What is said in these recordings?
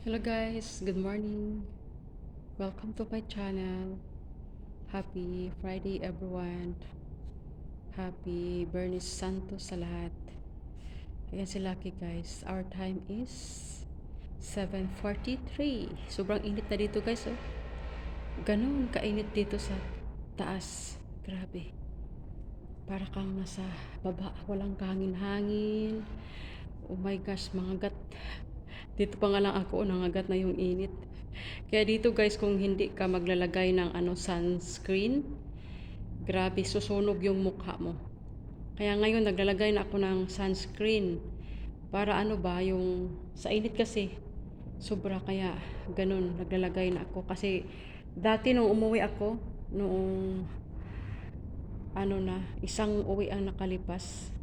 Hello guys, good morning. Welcome to my channel. Happy Friday everyone. Happy Bernie Santos sa lahat. Ayan si Lucky guys. Our time is 7:43. Sobrang init na dito guys. Oh. Ganun kainit dito sa taas. Grabe. Para kang nasa baba. Walang kahangin-hangin. Oh my gosh, mga gat. Dito pa nga lang ako, nangagat na yung init. Kaya dito guys, kung hindi ka maglalagay ng sunscreen, grabe, susunog yung mukha mo. Kaya ngayon, naglalagay na ako ng sunscreen. Para yung, sa init kasi, sobra kaya, ganun, naglalagay na ako. Kasi, dati nung umuwi ako, noong, isang uwi ang nakalipas,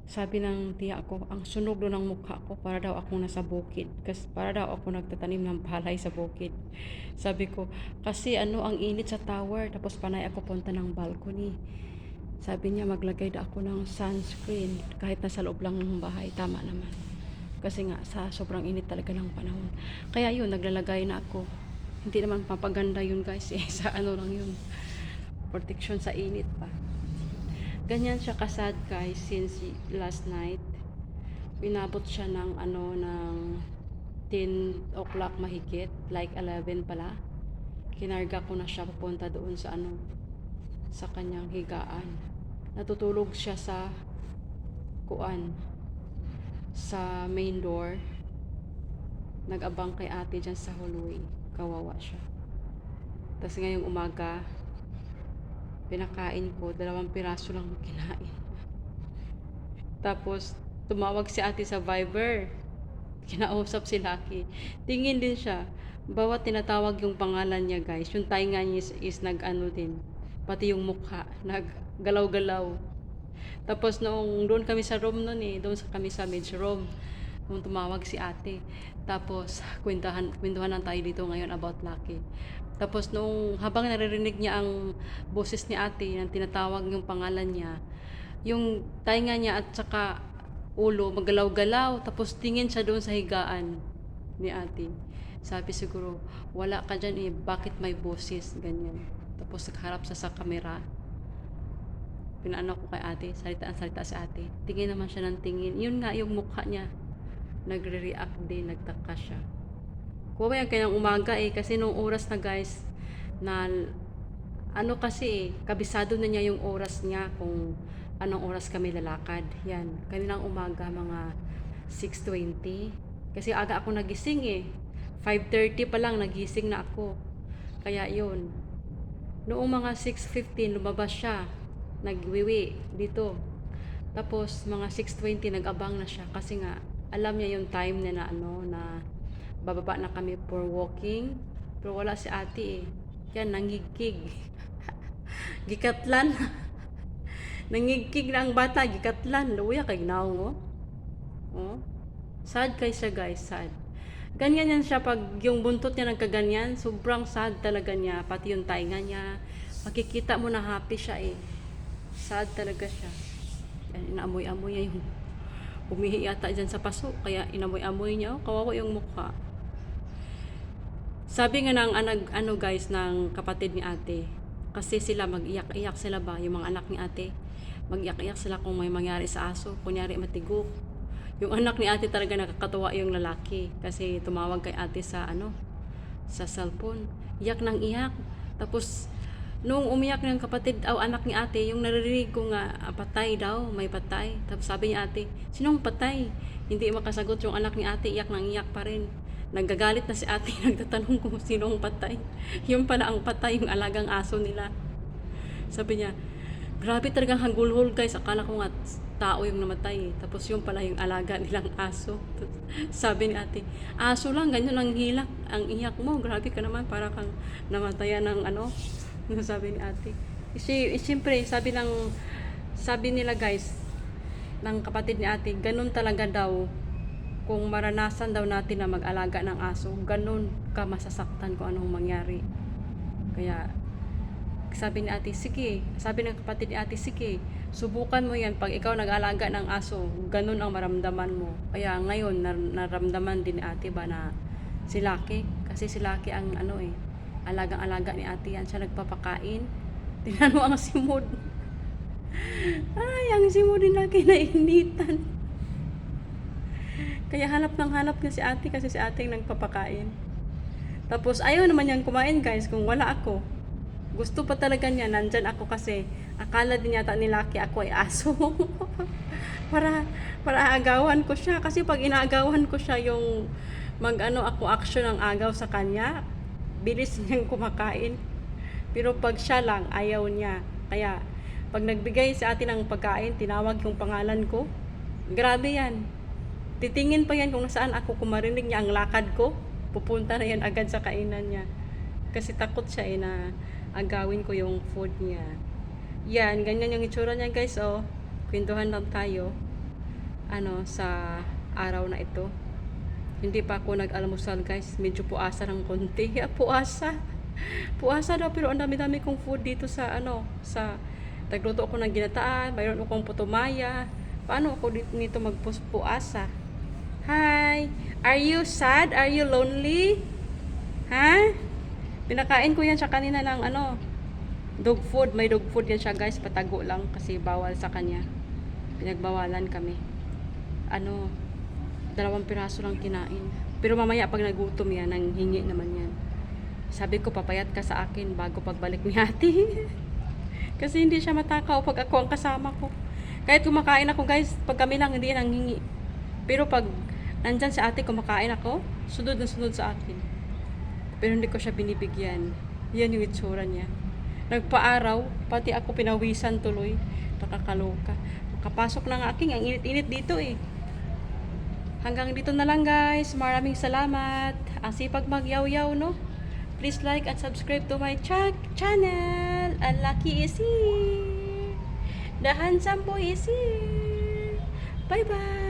sabi ng tiya ko, ang sunog doon ng mukha ko para daw ako nasa bukid. Kasi para daw ako nagtatanim ng palay sa bukid. Sabi ko, kasi ang init sa tower, tapos panay ako punta ng balcony. Sabi niya, maglagay daw ako ng sunscreen kahit nasa loob lang ng bahay. Tama naman. Kasi nga, sa sobrang init talaga ng panahon. Kaya yun, naglalagay na ako. Hindi naman papaganda yun guys eh. Sa lang yun. Protection sa init pa. Ganyan siya kasad guys since last night. Pinabot siya ng 10 o'clock mahigit, like 11 pala. Kinarga ko na siya papunta doon sa sa kanyang higaan. Natutulog siya sa sa main door. Nag-abang kay ate dyan sa hallway. Kawawa siya. Tapos ngayong umaga, pinakain ko, 2 piraso lang kinain. Tapos, tumawag si ate sa Viber. Kinausap si Lucky. Tingin din siya. Bawat tinatawag yung pangalan niya guys, yung tainga niya is nag-ano din. Pati yung mukha, naggalaw-galaw. Tapos noong doon kami sa room noon doon kami sa mid room. Nung tumawag si ate. Tapos, kwentuhan lang tayo dito ngayon about Lucky. Tapos nung habang naririnig niya ang boses ni ate, nang tinatawag yung pangalan niya, yung tainga niya at saka ulo magalaw-galaw, tapos tingin siya doon sa higaan ni ate. Sabi siguro, wala ka dyan bakit may boses, ganyan. Tapos nagharap sa camera. Pinaano ko kay ate, salita si ate. Tingin naman siya ng tingin. Yun nga yung mukha niya. Nagre-react din, nagtaka siya. Kuha yan kanyang umaga kasi nung oras na guys, na kasi kabisado na niya yung oras niya kung anong oras kami lalakad. Yan, kaninang umaga mga 6:20. Kasi aga ako nagising 5:30 pa lang nagising na ako. Kaya yun. Noong mga 6:15 lumabas siya. Nagwiwi dito. Tapos mga 6:20 nag-abang na siya kasi nga alam niya yung time na na bababa na kami for walking. Pero wala si ate Yan, nangigkig. Gikatlan. Nangigkig na ang bata, gikatlan. Luya kay gnaw oh. Sad kay siya guys, sad. Ganyan yan siya pag yung buntot niya nagkaganyan, sobrang sad talaga niya. Pati yung tainga niya. Makikita mo na happy siya Sad talaga siya. Yan, inaamoy-amoy niya yung umihi yata dyan sa paso. Kaya inamoy-amoy niya. Kawawa yung mukha. Sabi nga ng guys ng kapatid ni ate, kasi sila mag-iyak-iyak sila ba, yung mga anak ni ate, mag-iyak-iyak sila kung may mangyari sa aso, kunyari matigok. Yung anak ni ate talaga nakakatuwa yung lalaki kasi tumawag kay ate sa sa cellphone. Iyak nang iyak. Tapos nung umiyak ng kapatid anak ni ate, yung naririnig ko nga patay daw, may patay. Tapos sabi niya ate, sinong patay? Hindi makasagot yung anak ni ate, iyak nang iyak pa rin. Nagagalit na si ate, nagtatanong kung sino ang patay. Yung pala ang patay, yung alagang aso nila. Sabi niya, grabe talagang hanggulhol guys, akala ko nga tao yung namatay Tapos yung pala yung alaga nilang aso. Sabi ni ate, aso lang, ganyan ang hilak, ang iyak mo, grabe ka naman, para kang namatayan ng sabi ni ate. Siyempre, sabi nila guys, ng kapatid ni ate, ganun talaga daw kung maranasan daw natin na mag-alaga ng aso, ganun ka masasaktan kung anong mangyari. Kaya, sabi ng kapatid ni ate, sige, subukan mo yan. Pag ikaw nag-alaga ng aso, ganun ang maramdaman mo. Kaya ngayon, naramdaman din ni ate ba na Si Lucky. Kasi si Lucky ang ano eh, alagang-alaga ni ate yan. Siya nagpapakain. Tingnan mo ang simod. Ay, ang simod ni Lucky nainitan. Kaya hanap ng hanap niya si ate kasi si ate yung nagpapakain. Tapos ayaw naman niyang kumain guys kung wala ako. Gusto pa talaga niya, nandyan ako kasi akala din yata ni Lucky ako ay aso. para agawan ko siya kasi pag inaagawan ko siya yung mag-ano ako action ng agaw sa kanya, bilis niyang kumakain. Pero pag siya lang, ayaw niya. Kaya pag nagbigay si ate ng pagkain, tinawag yung pangalan ko. Grabe yan. Titingin pa yan kung nasaan ako, kung marinig niya ang lakad ko, pupunta na yan agad sa kainan niya. Kasi takot siya eh na agawin ko yung food niya. Yan, ganyan yung itsura niya guys. Oh, kwentuhan lang tayo. Ano, sa araw na ito. Hindi pa ako nag-almusal guys. Medyo puasa ng konti. Puasa. Puasa daw pero ang dami-dami kong food dito sa ano, sa nagluto ako ng ginataan, mayroon akong putumaya. Paano ako nito magpuasa? Hi! Are you sad? Are you lonely? Ha? Pinakain ko yan siya kanina ng ano, dog food. May dog food yan siya guys, patago lang kasi bawal sa kanya. Pinagbawalan kami. Ano, 2 piraso lang kinain. Pero mamaya pag nagutom yan, nanghingi naman yan. Sabi ko, papayat ka sa akin bago pagbalik ni ate. Kasi hindi siya matakaw pag ako ang kasama ko. Kahit kumakain ako guys, pag kami lang hindi yan nanghingi. Pero pag nandyan si ate kumakain ako, sunod na sunod sa akin. Pero hindi ko siya binibigyan. Yan yung itsura niya. Nagpaaraw, pati ako pinawisan tuloy. Nakakaloka. Makapasok lang aking, ang init-init dito eh. Hanggang dito na lang guys. Maraming salamat. Ang sipag magyaw-yaw, no? Please like and subscribe to my channel. And Lucky is here. The handsome boy is here. Bye-bye.